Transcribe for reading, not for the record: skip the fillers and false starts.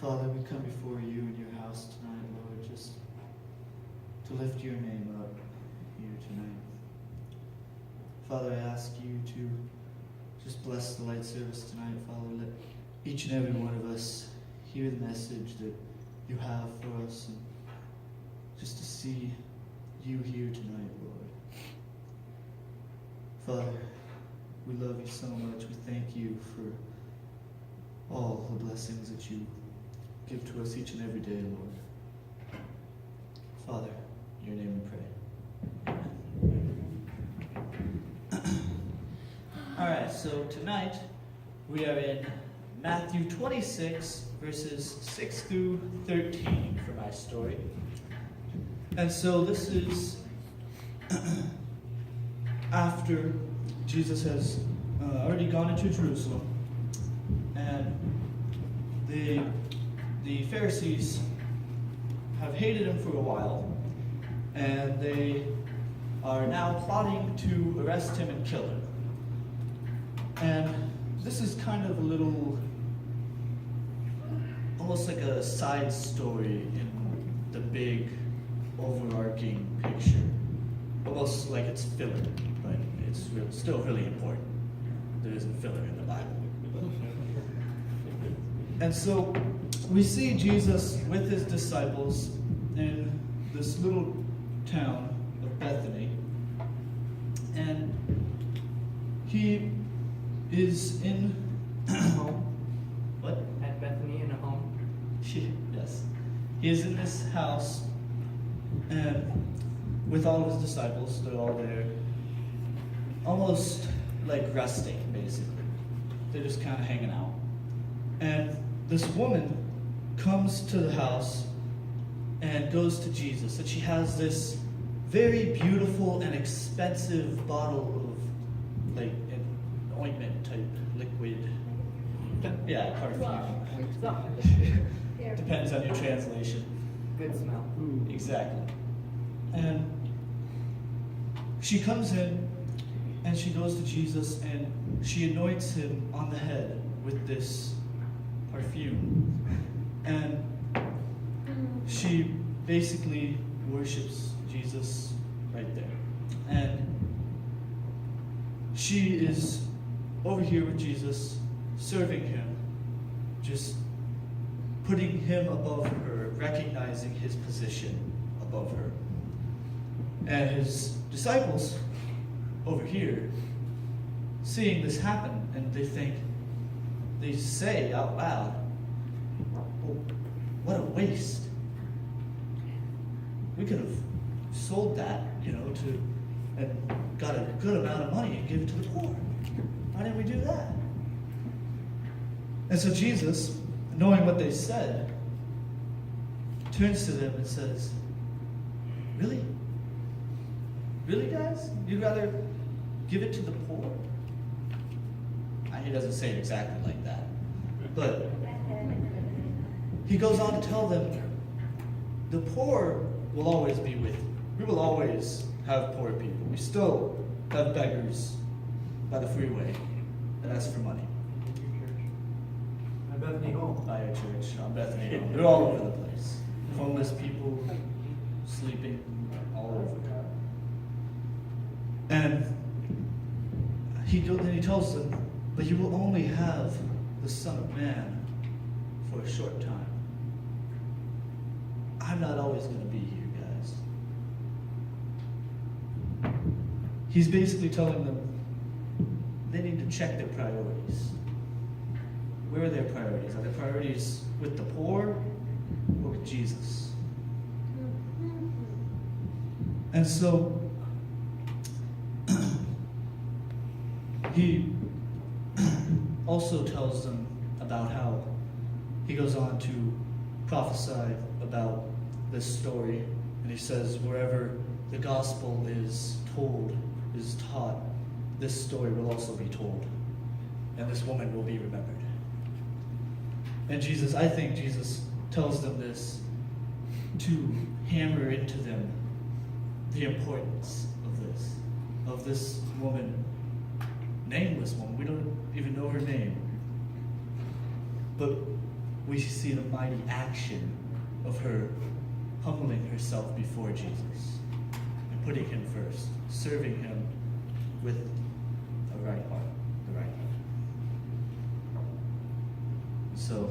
Father, we come before you in your house tonight, Lord, just to lift your name up here tonight. Father, I ask you to just bless the light service tonight, Father. Let each and every one of us hear the message that you have for us, and just to see you here tonight, Lord. Father, we love you so much. We thank you for all the blessings that you give to us each and every day, Lord. Father, in your name we pray. All right, so tonight we are in Matthew 26, verses 6 through 13 for my story. And so this is after Jesus has already gone into Jerusalem, and the Pharisees have hated him for a while, and they are now plotting to arrest him and kill him. And this is kind of a little, almost like a side story in the big, overarching picture. Almost like it's filler, but it's still really important. There isn't filler in the Bible. And so we see Jesus with his disciples in this little town of Bethany, and he is in a home. What? At Bethany in a home. Yes. He is in this house, and with all of his disciples, they're all there, almost like resting, basically. They're just kind of hanging out. And this woman comes to the house and goes to Jesus, and she has this very beautiful and expensive bottle of, like, an ointment type liquid. Yeah, perfume. Depends on your translation. Good smell. Exactly. And she comes in and she goes to Jesus and she anoints him on the head with this perfume. And she basically worships Jesus right there. And she is over here with Jesus, serving him, just putting him above her, recognizing his position above her. And his disciples over here, seeing this happen, and they say out loud, "Oh, what a waste. We could have sold that, and got a good amount of money and give it to the poor. Why didn't we do that?" And so Jesus, knowing what they said, turns to them and says, "Really? Really, guys? You'd rather give it to the poor?" He doesn't say it exactly like that. But he goes on to tell them, the poor will always be with you. We will always have poor people. We still have beggars by the freeway that ask for money. At Bethany Home. By our church, on Bethany Home. They're all over the place. Homeless people, sleeping all over. And then he tells them, but you will only have the Son of Man for a short time. I'm not always going to be here, guys. He's basically telling them they need to check their priorities. Where are their priorities? Are their priorities with the poor or with Jesus? And so he also tells them about how he goes on to prophesy about this story, and he says wherever the gospel is told, is taught, this story will also be told, and this woman will be remembered. And I think Jesus tells them this to hammer into them the importance of this woman, nameless woman. We don't even know her name. But we see the mighty action of her humbling herself before Jesus and putting him first, serving him with a right heart, the right heart. So